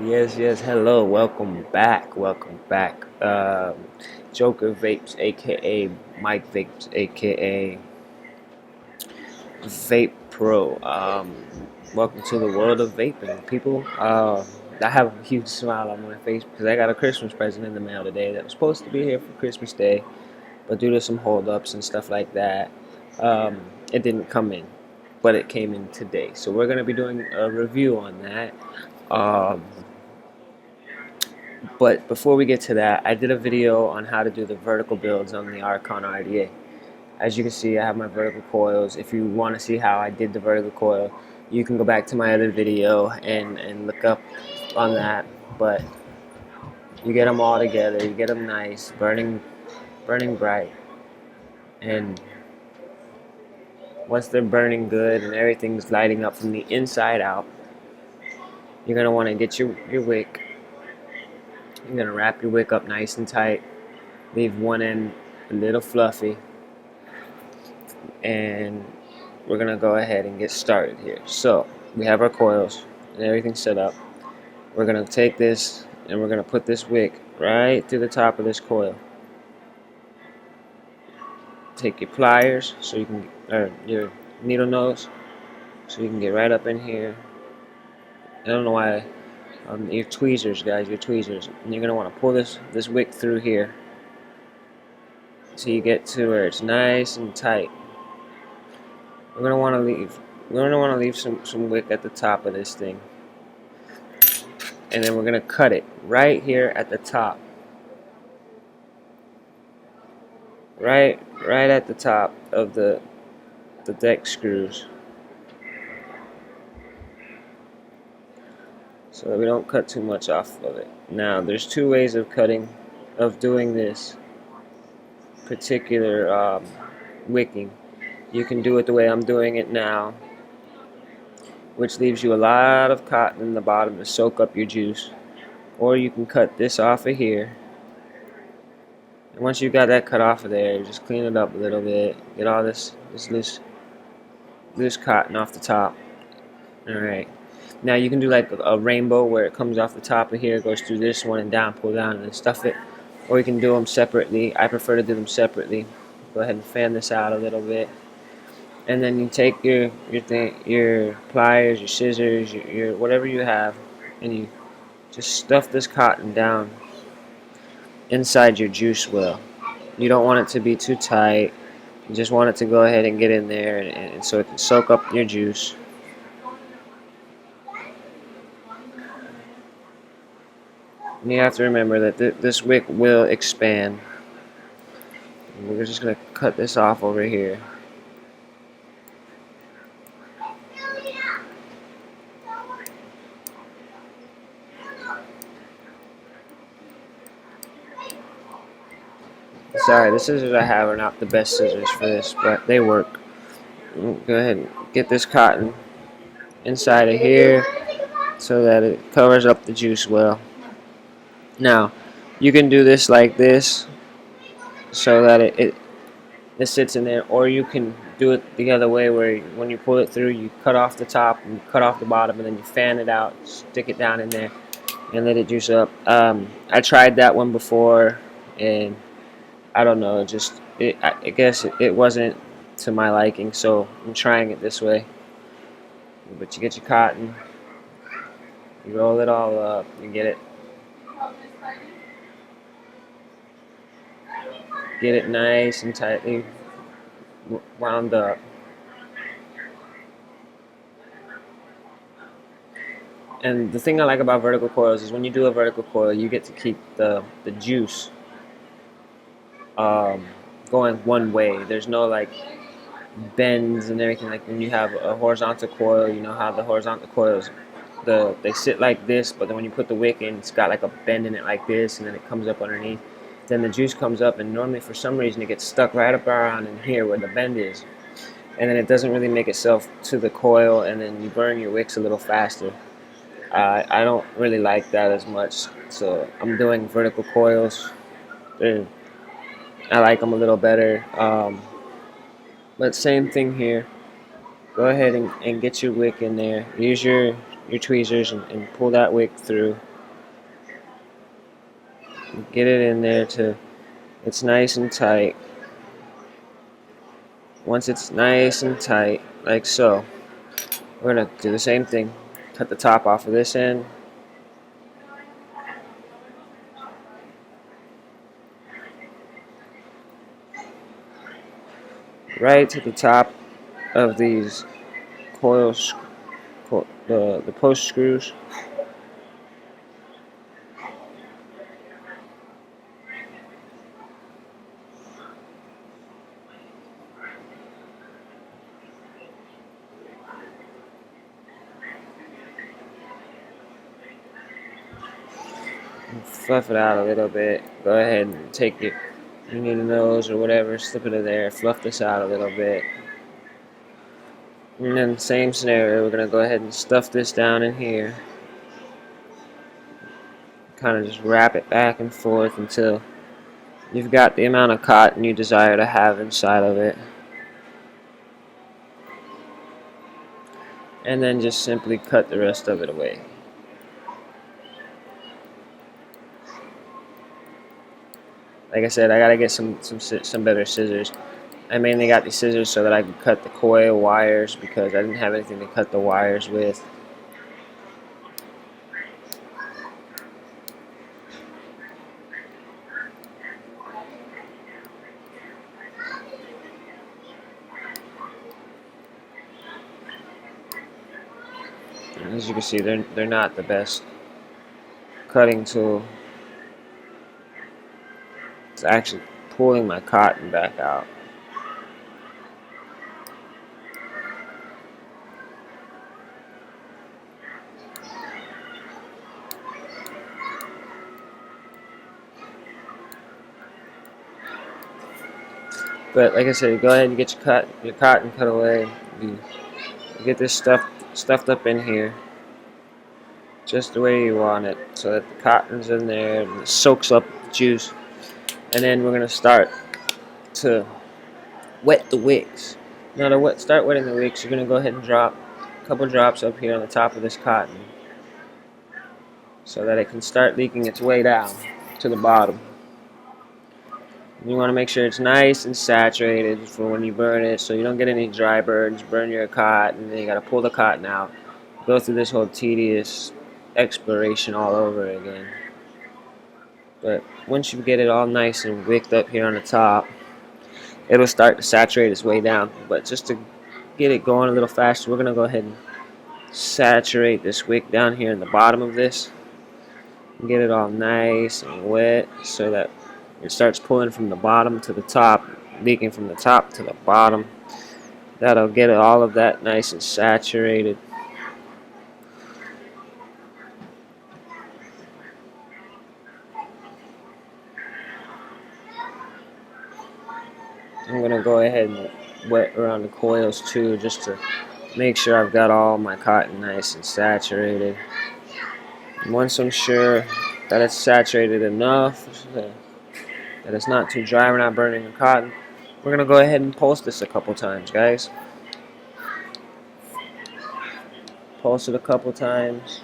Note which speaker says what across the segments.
Speaker 1: Yes, hello, welcome back. Joker Vapes, aka Mike Vapes, aka Vape Pro. Welcome to the world of vaping, people. I have a huge smile on my face because I got a Christmas present in the mail today that was supposed to be here for Christmas Day, but due to some holdups and stuff like that, it didn't come in, but it came in today. So we're gonna be doing a review on that. Um, But before we get to that, I did a video on how to do the vertical builds on the Archon RDA. As you can see, I have my vertical coils. If you want to see how I did the vertical coil, you can go back to my other video and look up on that. But you get them all together, you get them nice, burning bright. And once they're burning good and everything's lighting up from the inside out, you're going to want to get your wick. You're going to wrap your wick up nice and tight. Leave one end a little fluffy. And we're gonna go ahead and get started here. So we have our coils and everything set up. We're gonna take this and we're gonna put this wick right through the top of this coil. Take your pliers so you can, or your needle nose, so you can get right up in here. I don't know why. Your tweezers, guys, your tweezers. And you're gonna want to pull this wick through here so you get to where it's nice and tight. We're gonna want to leave some wick at the top of this thing, and then we're gonna cut it right here at the top, right at the top of the deck screws, so that we don't cut too much off of it. Now, there's two ways of doing this particular wicking. You can do it the way I'm doing it now, which leaves you a lot of cotton in the bottom to soak up your juice. Or you can cut this off of here. And once you've got that cut off of there, just clean it up a little bit. Get all this loose cotton off the top. Alright. Now you can do like a rainbow where it comes off the top of here, goes through this one and down, pull down and then stuff it. Or you can do them separately. I prefer to do them separately. Go ahead and fan this out a little bit. And then you take your pliers, your scissors, your whatever you have, and you just stuff this cotton down inside your juice well. You don't want it to be too tight. You just want it to go ahead and get in there, and so it can soak up your juice. And you have to remember that this wick will expand. And we're just going to cut this off over here. Sorry, the scissors I have are not the best scissors for this, but they work. Go ahead and get this cotton inside of here so that it covers up the juice well. Now, you can do this like this so that it sits in there, or you can do it the other way where when you pull it through, you cut off the top and cut off the bottom, and then you fan it out, stick it down in there, and let it juice up. I tried that one before, and I don't know, I guess it wasn't to my liking, so I'm trying it this way. But you get your cotton, you roll it all up, you get it nice and tightly wound up. And the thing I like about vertical coils is when you do a vertical coil, you get to keep the juice going one way. There's no like bends and everything. Like when you have a horizontal coil, you know how the horizontal coils, they sit like this, but then when you put the wick in, it's got like a bend in it like this, and then it comes up underneath. Then the juice comes up, and normally for some reason it gets stuck right up around in here where the bend is, and then it doesn't really make itself to the coil, and then you burn your wicks a little faster. I don't really like that as much, so I'm doing vertical coils. I like them a little better, but same thing here. Go ahead and get your wick in there. Use your tweezers and pull that wick through. Get it in there till it's nice and tight. Once it's nice and tight, like so, we're gonna do the same thing. Cut the top off of this end. Right to the top of these coils, the post screws. Fluff it out a little bit. Go ahead and take your nose or whatever, slip it in there, fluff this out a little bit. And then same scenario, we're gonna go ahead and stuff this down in here. Kind of just wrap it back and forth until you've got the amount of cotton you desire to have inside of it. And then just simply cut the rest of it away. Like I said, I gotta get some better scissors. I mainly got these scissors so that I can cut the coil wires because I didn't have anything to cut the wires with. And as you can see, they're not the best cutting tool. It's actually pulling my cotton back out. But like I said, go ahead and get your cotton cut away. You get this stuffed up in here just the way you want it, so that the cotton's in there and it soaks up the juice. And then we're gonna start to wet the wicks. Now to start wetting the wicks, you're gonna go ahead and drop a couple drops up here on the top of this cotton, so that it can start leaking its way down to the bottom. You want to make sure it's nice and saturated for when you burn it, so you don't get any dry burns, burn your cotton, and then you got to pull the cotton out, go through this whole tedious exploration all over again. But once you get it all nice and wicked up here on the top, it'll start to saturate its way down. But just to get it going a little faster, we're going to go ahead and saturate this wick down here in the bottom of this and get it all nice and wet so that it starts pulling from the bottom to the top, leaking from the top to the bottom. That'll get all of that nice and saturated. I'm going to go ahead and wet around the coils too, just to make sure I've got all my cotton nice and saturated. And once I'm sure that it's saturated enough, that it's not too dry, we're not burning the cotton, we're going to go ahead and pulse this a couple times, guys. Pulse it a couple times.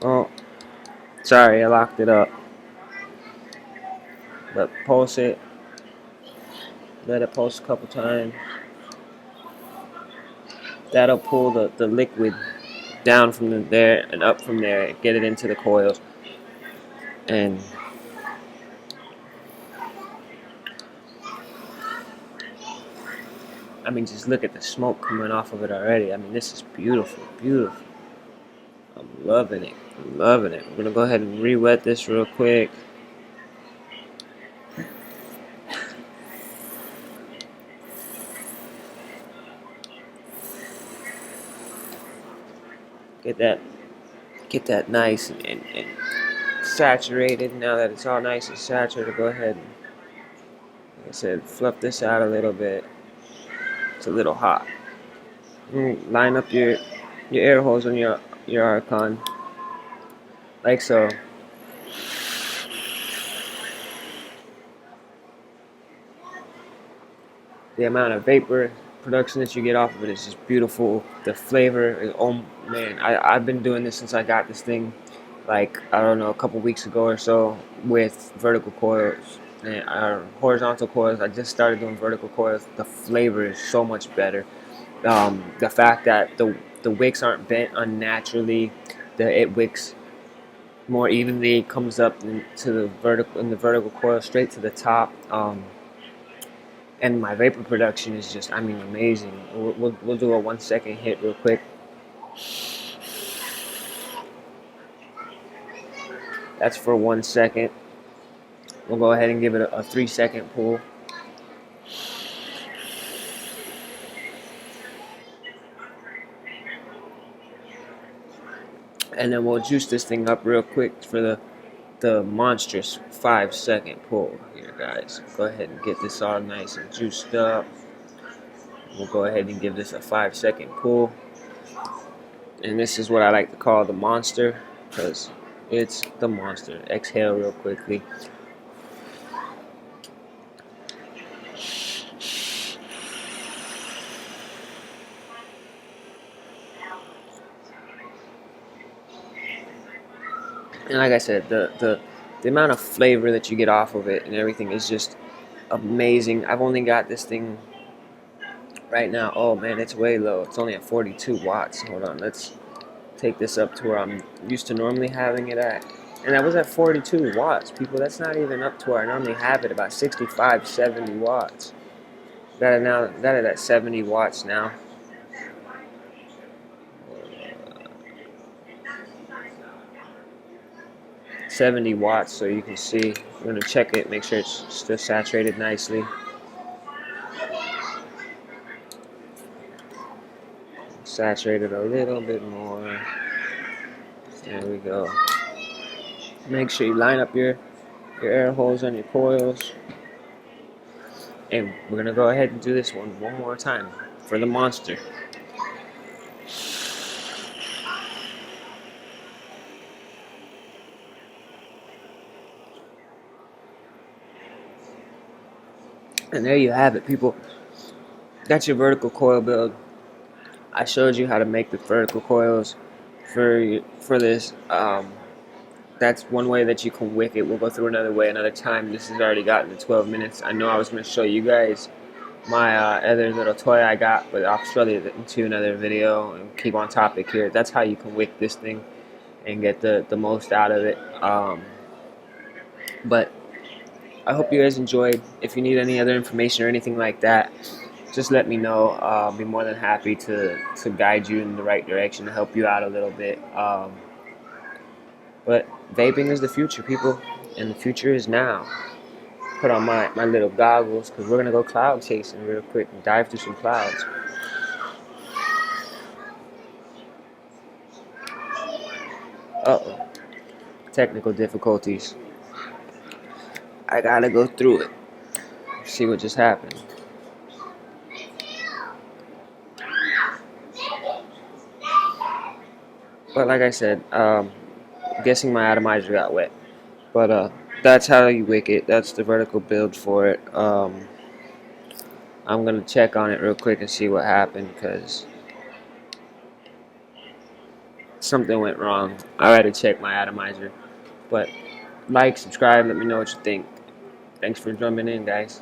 Speaker 1: Oh, sorry, I locked it up. But pulse it. Let it pulse a couple times. That'll pull the liquid down from there and up from there, get it into the coils. And I mean, just look at the smoke coming off of it already. I mean, this is beautiful, beautiful. I'm loving it, I'm loving it. I'm gonna go ahead and re-wet this real quick. Get that nice and saturated. Now that it's all nice and saturated, go ahead and, like I said, fluff this out a little bit. It's a little hot. Line up your air holes on your Archon, like so. The amount of vapor production that you get off of it is just beautiful. The flavor is, oh man, I've been doing this since I got this thing like, I don't know, a couple weeks ago or so with vertical coils and horizontal coils. I just started doing vertical coils. The flavor is so much better. The fact that the wicks aren't bent unnaturally, it wicks more evenly. It comes up into the vertical coil straight to the top. And my vapor production is just, I mean, amazing. We'll do a 1 second hit real quick. That's for 1 second. We'll go ahead and give it a 3 second pull. And then we'll juice this thing up real quick for the monstrous 5 second pull here, guys. Go ahead and get this all nice and juiced up. We'll go ahead and give this a 5 second pull. And this is what I like to call the monster, because it's the monster. Exhale real quickly. And like I said, the amount of flavor that you get off of it and everything is just amazing. I've only got this thing right now. Oh man, it's way low. It's only at 42 watts. Hold on, let's take this up to where I'm used to normally having it at. And I was at 42 watts, people. That's not even up to where I normally have it, about 65, 70 watts. Got it at 70 watts now. 70 watts, so you can see. I'm going to check it, make sure it's still saturated nicely. Saturate it a little bit more. There we go. Make sure you line up your air holes on your coils. And we're going to go ahead and do this one more time for the monster. And there you have it, people. That's your vertical coil build. I showed you how to make the vertical coils for this. That's one way that you can wick it. We'll go through another way another time. This has already gotten to 12 minutes. I know I was going to show you guys my other little toy I got, but I'll show you into another video and keep on topic here. That's how you can wick this thing and get the most out of it. But I hope you guys enjoyed. If you need any other information or anything like that, just let me know. I'll be more than happy to guide you in the right direction, to help you out a little bit. But vaping is the future, people, and the future is now. Put on my little goggles, because we're going to go cloud chasing real quick and dive through some clouds. Uh-oh. Technical difficulties. I got to go through it. See what just happened. But like I said, I'm guessing my atomizer got wet. But that's how you wick it. That's the vertical build for it. I'm going to check on it real quick and see what happened, because something went wrong. I had to check my atomizer. But like, subscribe, let me know what you think. Thanks for jumping in, guys.